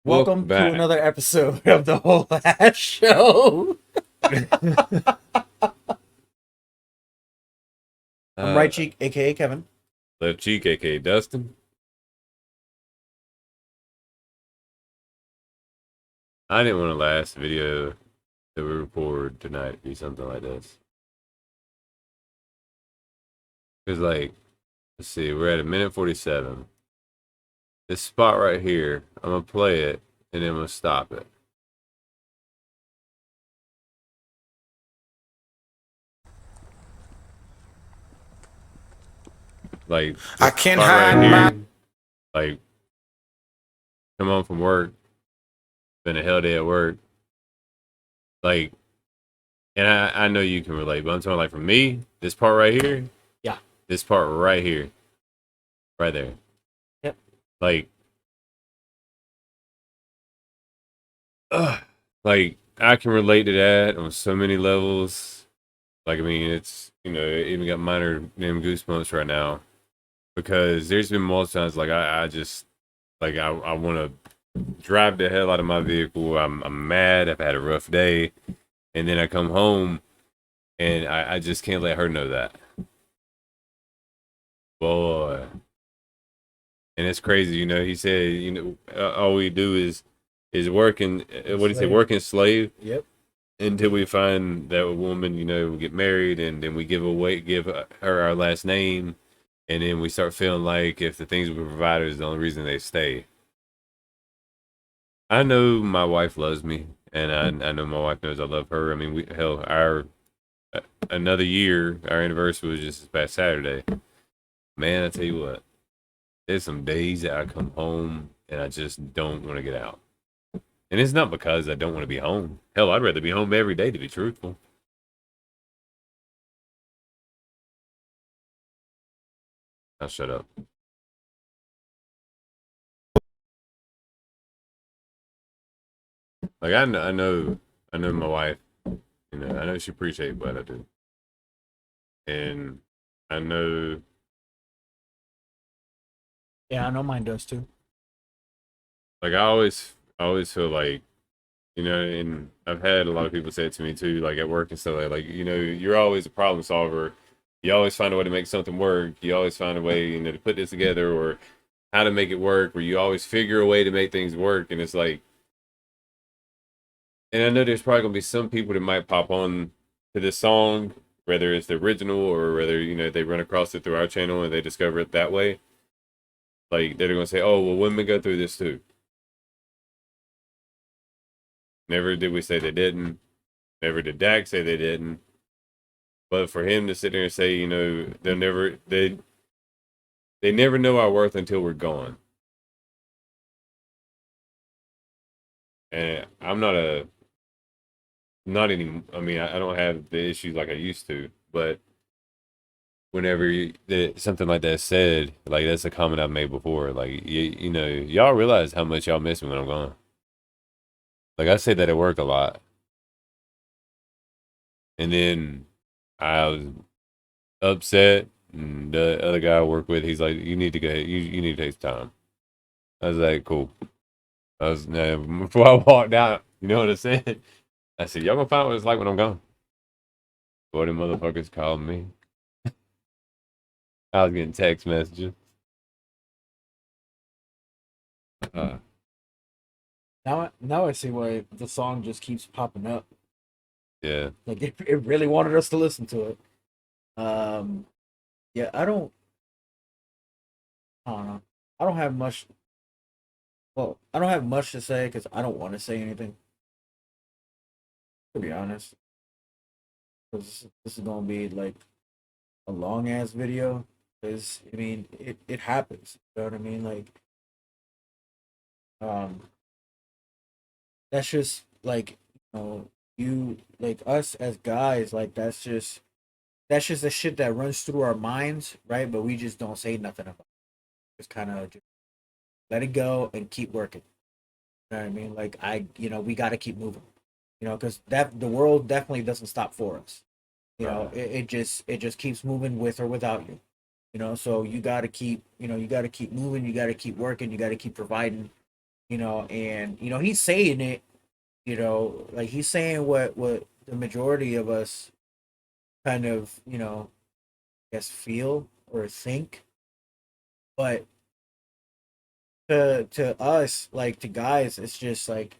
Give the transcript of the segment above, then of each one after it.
Welcome Welcome to back. another episode of the Whole Ass Show. I'm uh, Right Cheek, aka Kevin. Left Cheek, aka Dustin. I didn't want the last video that we record tonight be something like this. Because, like, let's see, we're at a minute 47. This spot right here, I'm going to play it and then I'm going to stop it. Like, I this can't spot right hide my. here, like, come home from work, been a hell day at work. Like, and I know you can relate, but I'm talking like for me, this part right here, Yeah. this part right here, right there. Yep. Like, ugh, like I can relate to that on so many levels. Like, I mean, it's it even got minor damn goosebumps right now because there's been multiple times like I just like I want to drive the hell out of my vehicle. I'm mad. I've had a rough day, and then I come home and I just can't let her know that. Boy, and it's crazy. He said all we do is working. What do you say? Slave. Working slave Yep. until we find that woman, we get married, and then we give her our last name, and then we start feeling like if the things we provide is the only reason they stay. I know my wife loves me, and I know my wife knows I love her. I mean, our another year, our anniversary was just this past Saturday. Man, I tell you what, there's some days that I come home and I just don't want to get out. And it's not because I don't want to be home. Hell, I'd rather be home every day, to be truthful. I'll shut up. Like I know my wife. I know she appreciates what I do, and I know, Yeah, I know mine does too. like I always feel like, and I've had a lot of people say it to me too, like at work and stuff like, you're always a problem solver. You always find a way to make something work. You always find a way, to put this together or how to make it work. Where you always figure a way to make things work, and it's like, and I know there's probably gonna be some people that might pop on to this song, whether it's the original or whether they run across it through our channel and they discover it that way. Like they're gonna say, "Oh, well, women go through this too." Never did we say they didn't. Never did Dax say they didn't. But for him to sit there and say, they never know our worth until we're gone. And I'm not any. I mean, I don't have the issues like I used to, but whenever something like that said, like that's a comment I've made before. Like y'all realize how much y'all miss me when I'm gone. Like I say that at work a lot, and then I was upset, and the other guy I work with, he's like, "You need to go. You need to take some time." I was like, "Cool." I was now before I walked out. You know what I said? I said, "Y'all gonna find out what it's like when I'm gone." Boy, them motherfuckers called me. I was getting text messages. Uh, Now I see why the song just keeps popping up. yeah, Like it really wanted us to listen to it. Um, yeah, I don't know. I don't have much. Well, I don't have much to say because I don't want to say anything. To be honest, because this is gonna be like a long ass video. Because I mean, it happens. You know what I mean? Like, um, that's just like you like us as guys. Like that's just the shit that runs through our minds, right? But we just don't say nothing about it. Just kind of just let it go and keep working. You know what I mean? Like we got to keep moving. Because that the world definitely doesn't stop for us. right. It just keeps moving with or without you. So you got to keep moving. You got to keep working. You got to keep providing. and he's saying it, like he's saying what the majority of us kind of, I guess feel or think. But to us, like to guys, it's just like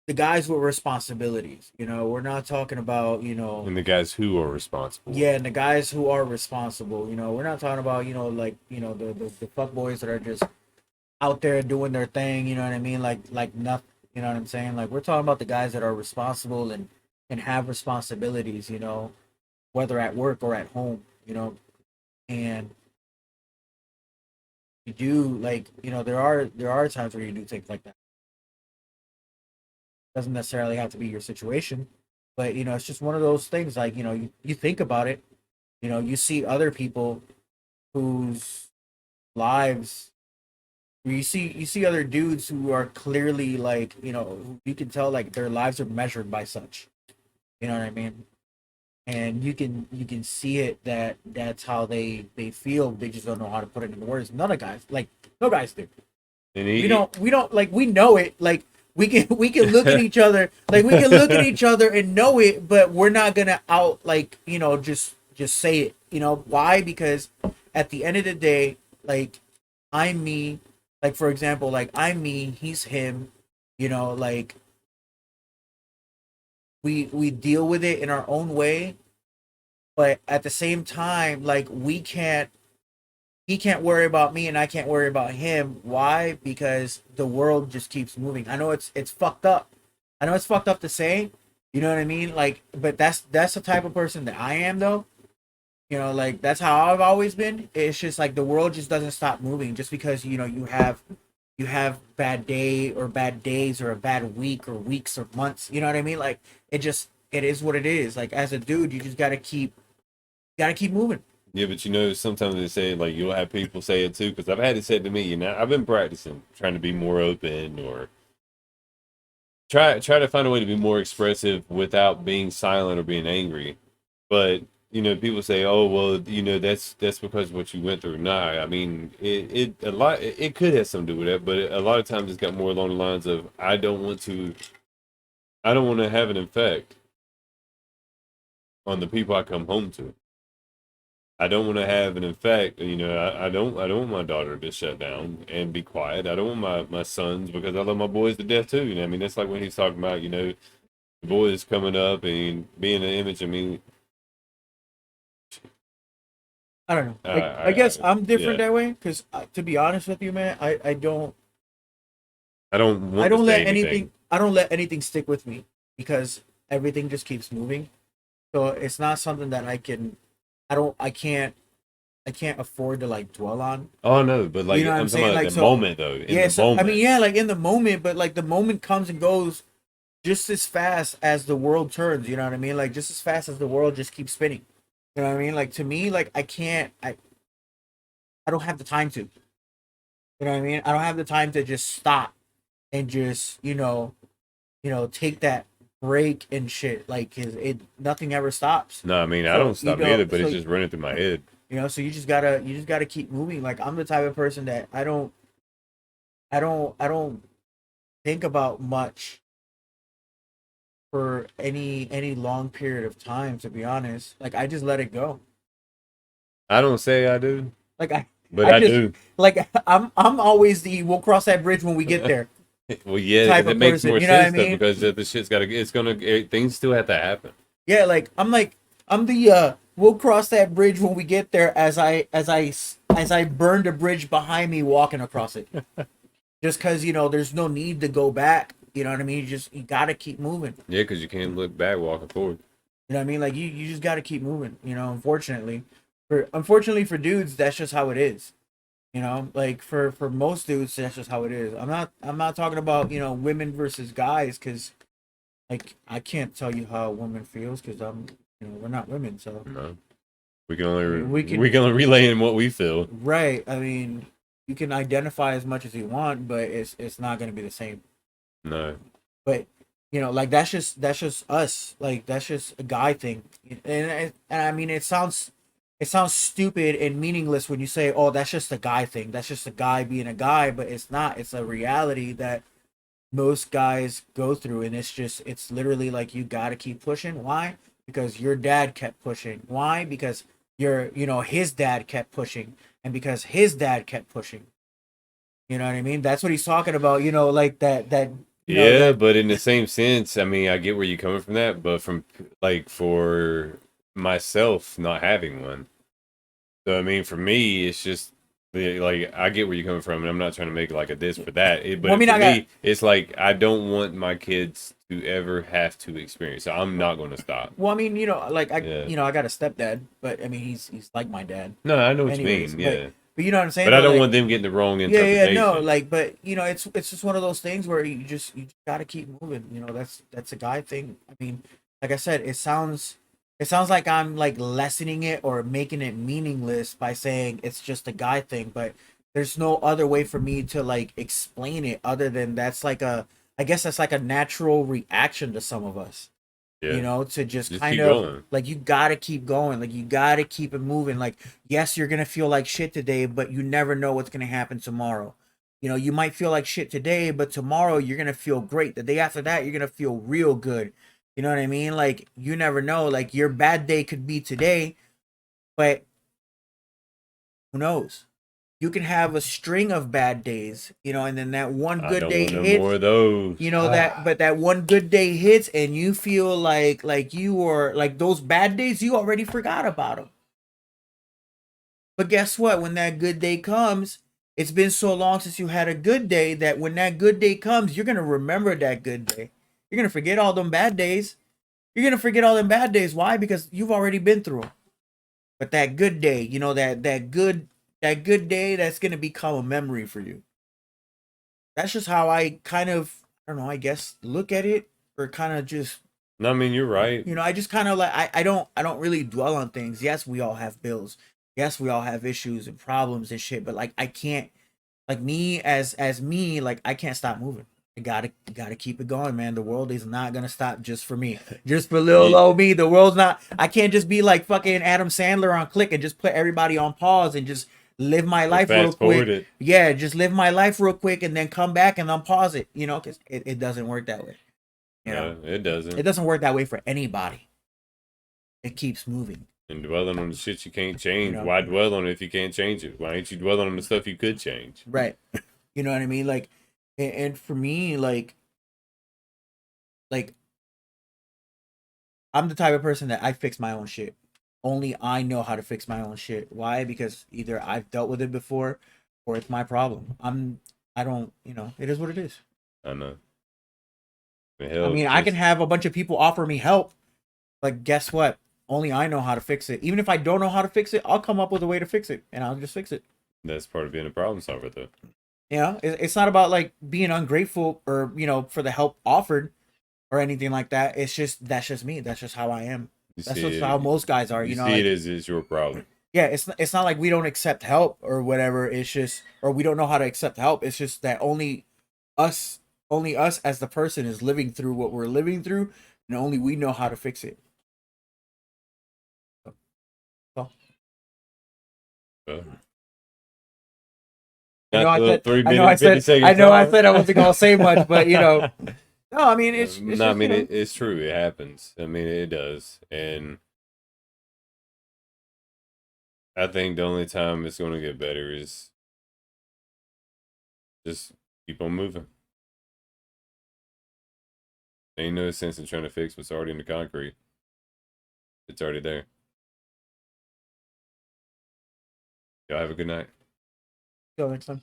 the guys with responsibilities. We're not talking about, And the guys who are responsible. yeah, and the guys who are responsible. We're not talking about, like, the fuck boys that are just out there doing their thing, you know what I mean? Like nothing, you know what I'm saying? Like we're talking about the guys that are responsible and have responsibilities, whether at work or at home, and you do, like, there are times where you do things like that. Doesn't necessarily have to be your situation, but it's just one of those things. Like, you think about it, you see other people whose lives, you see other dudes who are clearly, like, who you can tell like their lives are measured by such, you know what I mean? And you can see it, that that's how they feel. They just don't know how to put it into words. None of guys, like, no guys do. And We don't like, we know it. Like, we can look at each other, like we can look at each other and know it, but we're not gonna out, like, just say it. Why? Because at the end of the day, like, I'm me. Like, for example, like, I'm me, he's him. Like, we deal with it in our own way, but at the same time, like, he can't worry about me and I can't worry about him. Why? Because the world just keeps moving. I know it's fucked up. I know it's fucked up to say. You know what I mean? Like, but that's the type of person that I am, though. Like, that's how I've always been. It's just like the world just doesn't stop moving just because you have bad day or bad days or a bad week or weeks or months. You know what I mean? Like, it is what it is. Like, as a dude, you just gotta keep moving. Yeah, but sometimes they say, like, you'll have people say it too, because I've had it said to me. I've been practicing, trying to be more open, or try to find a way to be more expressive without being silent or being angry. But people say, "Oh, well, that's because of what you went through." Nah, I mean, it could have something to do with that, but a lot of times it's got more along the lines of, I don't want to have an effect on the people I come home to. I don't want to have an effect. I don't want my daughter to shut down and be quiet. I don't want my sons, because I love my boys to death too. I mean, that's like when he's talking about, the boys coming up and being an image. I mean, I don't know. Like, I guess I I'm different yeah, that way because, to be honest with you, man, I don't I don't I want to don't say let anything. anything I don't let anything stick with me because everything just keeps moving. So it's not something that I can't afford to, like, dwell on. Oh no, but You like know what I'm I'm talking saying? about Like, the so moment though. In yeah, the so I mean, moment, yeah, like in the moment, but like the moment comes and goes just as fast as the world turns. You know what I mean? Like, just as fast as the world just keeps spinning. You know what I mean? Like, to me, like, I don't have the time to. You know what I mean? I don't have the time to just stop and just, take that break and shit. Like, it nothing ever stops. no, I mean I don't So, stop either, but it's just running through my head. so you just gotta keep moving. Like, I'm the type of person that I don't think about much for any long period of time, to be honest. Like, I just let it go. I don't say I do, Like, I but I I just, do. like, I'm always the we'll cross that bridge when we get there Well, yeah, type that of makes person. more You know what I sense though, mean? because the shit's got to. It's gonna. Things still have to happen. Yeah, I'm the we'll cross that bridge when we get there, as I burn the bridge behind me walking across it. Just cuz there's no need to go back, you know what I mean? You got to keep moving. Yeah, because you can't look back walking forward. You know what I mean? Like, you just got to keep moving, unfortunately for dudes, that's just how it is. Like, for most dudes, that's just how it is. I'm not talking about, women versus guys, cuz, like, I can't tell you how a woman feels cuz we're not women, so No, I mean, we can only relay in what we feel. right. I mean, you can identify as much as you want, but it's not going to be the same. No, But like, that's just us. Like, that's just a guy thing. And I mean, it sounds it sounds stupid and meaningless when you say, "Oh, that's just a guy thing. That's just a guy being a guy," but it's not. It's a reality that most guys go through, and it's literally like you got to keep pushing. Why? Because your dad kept pushing. Why? Because his dad kept pushing, and because his dad kept pushing. You know what I mean? That's what he's talking about. Like that. Yeah, That. but in the same sense, I mean, I get where you're coming from that, but from like for myself not having one. So I mean, for me, it's just like I get where you're coming from, and I'm not trying to make like a diss for that. Well, I mean, For I got. me, it's like I don't want my kids to ever have to experience. So I'm not going to stop. Well, I mean, like Yeah. I got a stepdad, but I mean, he's like my dad, No, I know what you anyways. mean. But Yeah, you know what I'm saying but I though, don't like want them getting the wrong yeah, yeah, yeah, no, interpretation. like, but it's just one of those things where you just gotta keep moving. That's a guy thing. I mean, like I said, it sounds like I'm like lessening it or making it meaningless by saying it's just a guy thing, but there's no other way for me to like explain it other than I guess that's like a natural reaction to some of us, Yeah, to just just kind keep of going. like you gotta keep going, like you gotta keep it moving. Like, yes, you're gonna feel like shit today, but you never know what's gonna happen tomorrow. You might feel like shit today, but tomorrow you're gonna feel great. The day after that, you're gonna feel real good. You know what I mean? Like, you never know. Like, your bad day could be today, but who knows? You can have a string of bad days, and then that one I good don't day want no more hits. of those. But that one good day hits and you feel like you are like those bad days you already forgot about them. But guess what? When that good day comes, it's been so long since you had a good day that when that good day comes, you're going to remember that good day. You're going to forget all them bad days. You're going to forget all them bad days. Why? Because you've already been through 'em. But that good day, that good day, that's going to become a memory for you. That's just how I kind of, I don't know, I guess look at it, or kind of just, No, I mean you're right. I just kind of like, I don't really dwell on things. Yes, we all have bills. Yes, we all have issues and problems and shit, but like I can't, like, me as me, like, I can't stop moving. I gotta keep it going, man. The world is not gonna stop just for me. Just for little You, old me. The world's not. I can't just be like fucking Adam Sandler on Click and just put everybody on pause and just live my or life real fast forward quick. it. Yeah, just live my life real quick and then come back and unpause it. Because it doesn't work that way. You know, No, it it doesn't. doesn't work that way for anybody. It keeps moving. And dwelling on the shit you can't change. You Why dwell on it if you can't change it? Why ain't you dwelling on the stuff you could change? right? You know what I mean? Like, and for me, like I'm the type of person that I fix my own shit. Only I know how to fix my own shit. Why? Because either I've dealt with it before or it's my problem. I don't, it is what it is. I know. I Hell, mean, I can just have a bunch of people offer me help, but guess what? Only I know how to fix it. Even if I don't know how to fix it, I'll come up with a way to fix it and I'll just fix it. that's part of being a problem solver, though. It's not about like being ungrateful or, for the help offered or anything like that. That's just me. That's just how I am. You That's see just how it. most guys are, You see it like, as it's your problem. yeah, it's not like we don't accept help or whatever. It's just, or we don't know how to accept help. It's just that us only us as the person is living through what we're living through, and only we know how to fix it. So, Uh, I know not I the little said three I know I minute, 50 said I second know I time. said I wasn't gonna say much, but no, I mean it's No, I just mean it's true. It happens. I mean it does, and I think the only time it's going to get better is just keep on moving. Ain't no sense in trying to fix what's already in the concrete. It's already there. Y'all have a good night. till next time.